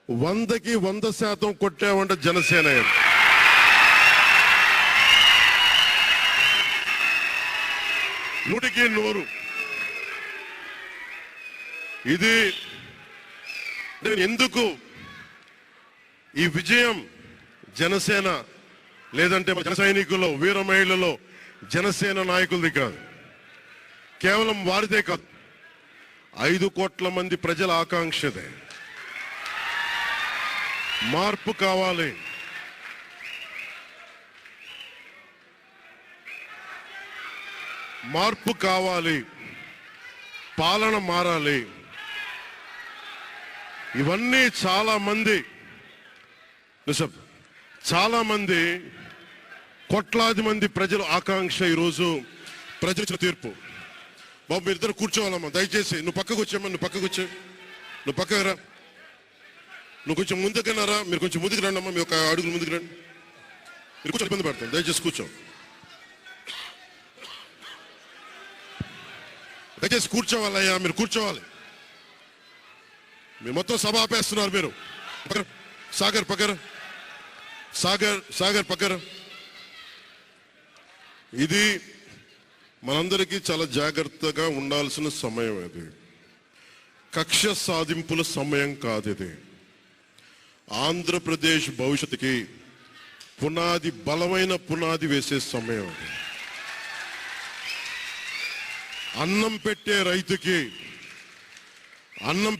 100కి 100% కొట్టామంటే జనసేన. నూటికి నూరు. ఇది ఎందుకు ఈ విజయం జనసేన లేదంటే జన సైనికులు, వీర మహిళలు, జనసేన నాయకులది కాదు, కేవలం వారిదే కాదు, 5 కోట్ల మంది ప్రజల ఆకాంక్షదే. మార్పు కావాలి. మార్పు కావాలి. పాలన మారాలి. ఇవన్నీ చాలా మంది కోట్లాది మంది ప్రజల ఆకాంక్ష. ఈరోజు ప్రజల తీర్పు. బాబు మీరిద్దరు కూర్చోవాలమ్మా, దయచేసి. నువ్వు పక్కకు వచ్చామ్మా, నువ్వు పక్కకు రా. నువ్వు కొంచెం ముందుకన్నారా, మీరు కొంచెం ముందుకు రండి అమ్మా, మీ ఒక అడుగులు ముందుకు రండి. మీరు కూర్చొని ఇబ్బంది పడతాను, దయచేసి కూర్చోవాలయ్యా, మీరు కూర్చోవాలి. మీరు మొత్తం సభ ఆపేస్తున్నారు. మీరు సాగర్ పక్కర. ఇది మనందరికీ చాలా జాగ్రత్తగా ఉండాల్సిన సమయం. ఇది కక్ష సాధింపుల సమయం కాదు. ఇది ఆంధ్రప్రదేశ్ భవిష్యత్తుకి బలమైన పునాది వేసే సమయం. అది అన్నం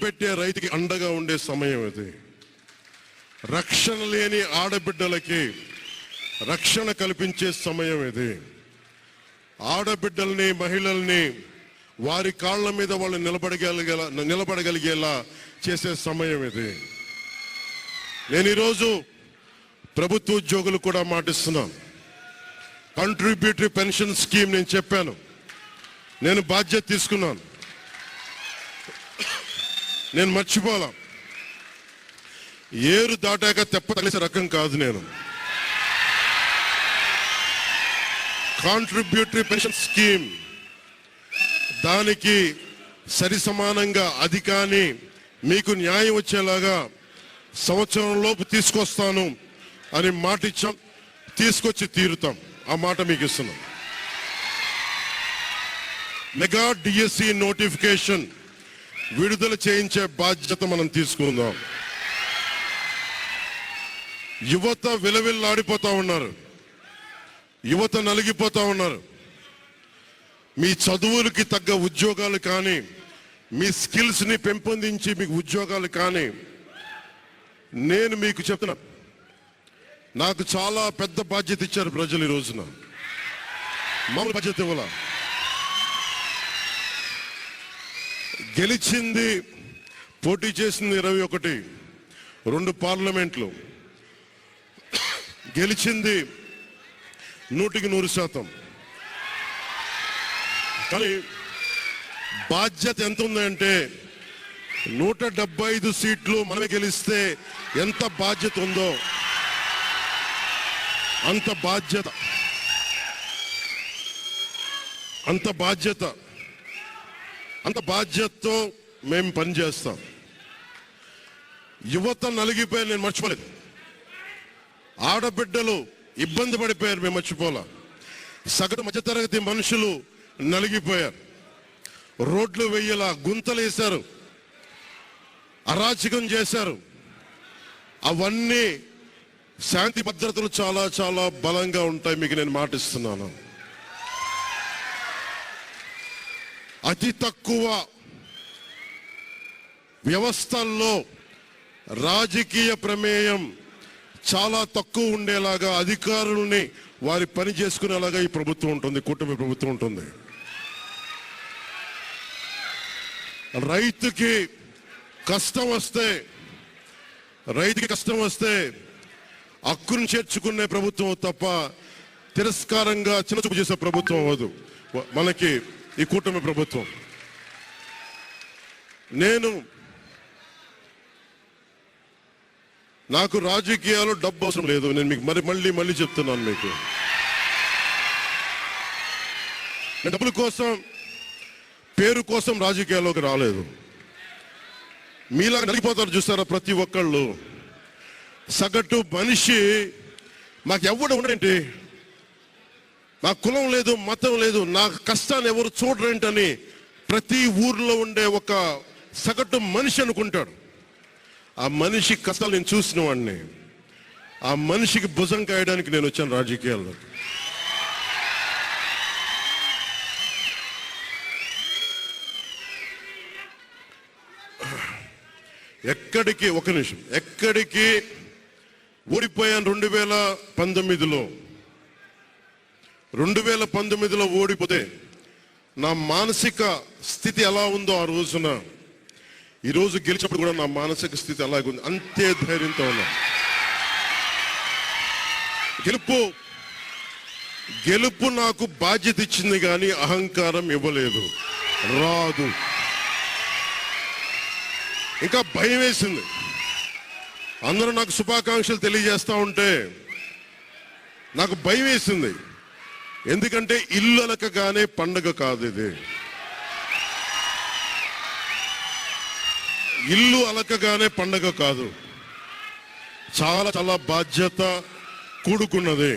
పెట్టే రైతుకి అండగా ఉండే సమయం. ఇది రక్షణ లేని ఆడబిడ్డలకి రక్షణ కల్పించే సమయం. ఇది ఆడబిడ్డల్ని, మహిళల్ని వారి కాళ్ళ మీద వాళ్ళు నిలబడగలిగేలా చేసే సమయం. ఇది నేను ఈరోజు ప్రభుత్వ ఉద్యోగులు కూడా మాటిస్తున్నాను. కంట్రిబ్యూటరీ పెన్షన్ స్కీమ్ నేను చెప్పాను, నేను బాధ్యత తీసుకున్నాను, నేను మర్చిపోలా. ఏరు దాటాక తెప్ప తగిసే రకం కాదు నేను. కాంట్రిబ్యూటరీ పెన్షన్ స్కీమ్ దానికి సరి సమానంగా అది కానీ మీకు న్యాయం వచ్చేలాగా సంవత్సరం లోపు తీసుకొస్తాను అని మాట ఇచ్చాం. తీసుకొచ్చి తీరుతాం. ఆ మాట మీకు ఇస్తున్నాం. మెగా డిఎస్సి నోటిఫికేషన్ విడుదల చేయించే బాధ్యత మనం తీసుకుందాం. యువత విలవిల్లాడిపోతా ఉన్నారు, యువత నలిగిపోతా ఉన్నారు. మీ చదువులకి తగ్గ ఉద్యోగాలు కానీ, మీ స్కిల్స్ ని పెంపొందించి మీకు ఉద్యోగాలు కానీ, నేను మీకు చెప్తున్నా, నాకు చాలా పెద్ద బాధ్యత ఇచ్చారు ప్రజలు. ఈ రోజున మామూలు బాధ్యత ఇవ్వాల. గెలిచింది, పోటీ చేసింది 21, 2 పార్లమెంట్లు గెలిచింది 100కి 100%. కానీ బాధ్యత ఎంత ఉందంటే 175 సీట్లు మనమే గెలిస్తే ఎంత బాధ్యత ఉందో అంత బాధ్యతతో మేము పనిచేస్తాం. యువత నలిగిపోయారు, నేను మర్చిపోలేదు. ఆడబిడ్డలు ఇబ్బంది పడిపోయారు, మేము మర్చిపోలా. సగటు మధ్యతరగతి మనుషులు నలిగిపోయారు. రోడ్లు వెయ్యేలా గుంతలు వేశారు, అరాచకం చేశారు. అవన్నీ శాంతి భద్రతలు చాలా చాలా బలంగా ఉంటాయి, మీకు నేను మాటిస్తున్నాను. అతి తక్కువ వ్యవస్థల్లో రాజకీయ ప్రమేయం చాలా తక్కువ ఉండేలాగా, అధికారుల్ని వారి పని చేసుకునేలాగా ఈ ప్రభుత్వం ఉంటుంది, కూటమి ప్రభుత్వం ఉంటుంది. రైతుకి కష్టం వస్తే హక్కును చేర్చుకునే ప్రభుత్వం తప్ప తిరస్కారంగా చిన్నచూపు చేసే ప్రభుత్వం అవ్వదు మనకి ఈ కూటమి ప్రభుత్వం. నాకు రాజకీయాలు డబ్బు అవసరం లేదు. నేను మీకు మళ్ళీ చెప్తున్నాను. మీకు డబ్బుల కోసం, పేరు కోసం రాజకీయాల్లోకి రాలేదు. మీలా నలిగిపోతారు చూస్తారా ప్రతి ఒక్కళ్ళు. సగటు మనిషి మాకు ఎవడు ఉండేంటి, నా కులం లేదు, మతం లేదు, నా కష్టాన్ని ఎవరు చూడరేంటని ప్రతి ఊర్లో ఉండే ఒక సగటు మనిషి అనుకుంటాడు. ఆ మనిషి కష్టాలు నేను చూసిన వాడిని. ఆ మనిషికి భుజం కాయడానికి నేను వచ్చాను రాజకీయాల్లో. ఎక్కడికి, ఒక నిమిషం, ఎక్కడికి ఓడిపోయాను 2019లో. 2019లో ఓడిపోతే నా మానసిక స్థితి ఎలా ఉందో ఆ రోజున, ఈరోజు గెలిచినప్పుడు కూడా నా మానసిక స్థితి అలాగుంది. అంతే ధైర్యంతో ఉన్నా. గెలుపు నాకు బాధ్యత ఇచ్చింది కానీ అహంకారం ఇవ్వలేదు, రాదు. ఇంకా భయం వేసింది. అందరూ నాకు శుభాకాంక్షలు తెలియజేస్తా ఉంటే నాకు భయం వేసింది. ఎందుకంటే ఇల్లు అలకగానే పండగ కాదు ఇది. ఇల్లు అలకగానే పండగ కాదు, చాలా చాలా బాధ్యత కూడుకున్నది.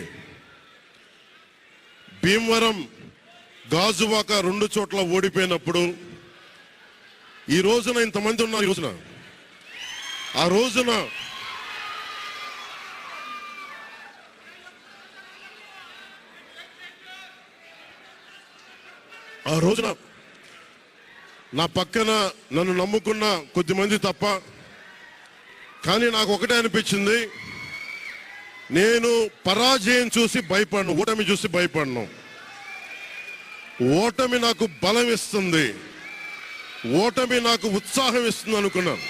భీమవరం, గాజువాక 2 చోట్ల ఓడిపోయినప్పుడు ఈ రోజున ఇంతమంది ఉన్నారు. ఈ రోజున, ఆ రోజున నా పక్కన నన్ను నమ్ముకున్న కొద్దిమంది తప్ప, కానీ నాకు ఒకటే అనిపించింది, నేను పరాజయం చూసి భయపడను, ఓటమి చూసి భయపడను. ఓటమి నాకు బలం ఇస్తుంది, ఓటమి నాకు ఉత్సాహం ఇస్తుంది అనుకున్నాను.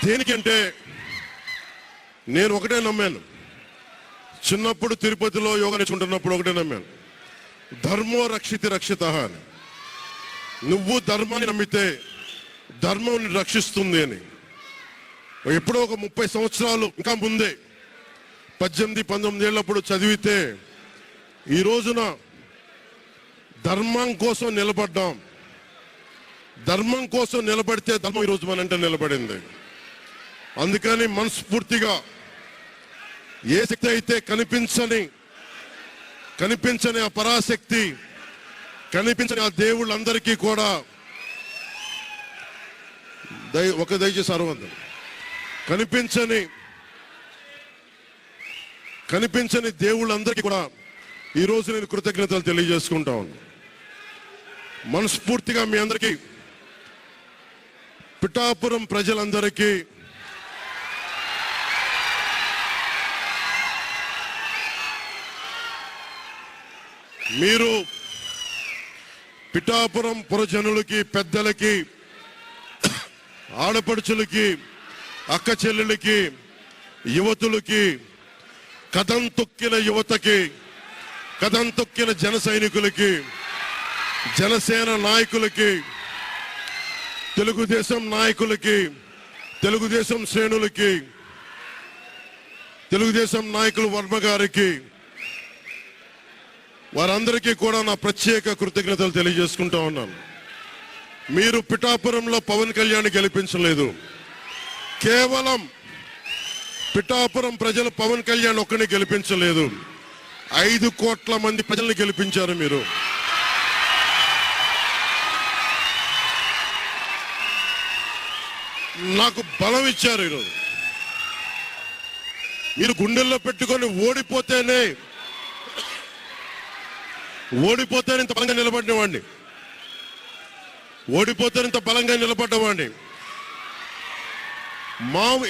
దేనికంటే నేను ఒకటే నమ్మాను. చిన్నప్పుడు తిరుపతిలో యోగా నేర్చుకుంటున్నప్పుడు ఒకటే నమ్మాను, ధర్మో రక్షితి రక్షిత అని. నువ్వు ధర్మాన్ని నమ్మితే ధర్మం రక్షిస్తుంది అని. ఎప్పుడో ఒక 30 సంవత్సరాలు ఇంకా ముందే, 18-19 ఏళ్ళప్పుడు చదివితే, ఈ రోజున ధర్మం కోసం నిలబడ్డాం. ధర్మం కోసం నిలబడితే ధర్మం ఈరోజు మనంటే నిలబడింది. అందుకని మనస్ఫూర్తిగా ఏ శక్తి అయితే కనిపించని ఆ పరాశక్తి, కనిపించని ఆ దేవుళ్ళందరికీ కూడా దయచేసి అరవద్దు, కనిపించని దేవుళ్ళందరికీ కూడా ఈరోజు నేను కృతజ్ఞతలు తెలియజేసుకుంటా ఉన్నాను. మనస్ఫూర్తిగా మీ అందరికీ, పిఠాపురం ప్రజలందరికీ, మీరు పిఠాపురం పురజనులకి, పెద్దలకి, ఆడపడుచులకి, అక్క చెల్లెలకి, యువతులకి, కథం తొక్కిన యువతకి, కథం తొక్కిన జన సైనికులకి, జనసేన నాయకులకి, తెలుగుదేశం నాయకులకి, తెలుగుదేశం శ్రేణులకి, తెలుగుదేశం నాయకులు వర్మ గారికి, వారందరికీ కూడా నా ప్రత్యేక కృతజ్ఞతలు తెలియజేసుకుంటా ఉన్నాను. మీరు పిఠాపురంలో పవన్ కళ్యాణ్ గెలిపించలేదు, కేవలం పిఠాపురం ప్రజలు పవన్ కళ్యాణ్ ఒక్కడిని గెలిపించలేదు, 5 కోట్ల మంది ప్రజల్ని గెలిపించారు. మీరు నాకు బలం ఇచ్చారు. ఈరోజు మీరు గుండెల్లో పెట్టుకొని ఓడిపోతేనే ఇంత బలంగా నిలబడినవాడిని, ఇంత బలంగా నిలబడ్డవాడిని.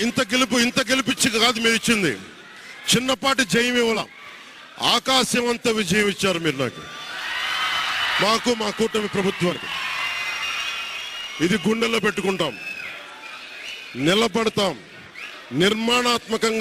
ఇంత గెలిపించి కాదు మీరు ఇచ్చింది, చిన్నపాటి జయం ఇవ్వాల, ఆకాశం అంత విజయం ఇచ్చారు మీరు నాకు, మాకు, మా కూటమి ప్రభుత్వానికి. ఇది గుండెల్లో పెట్టుకుంటాం, నిలబడతాం, నిర్మాణాత్మకంగా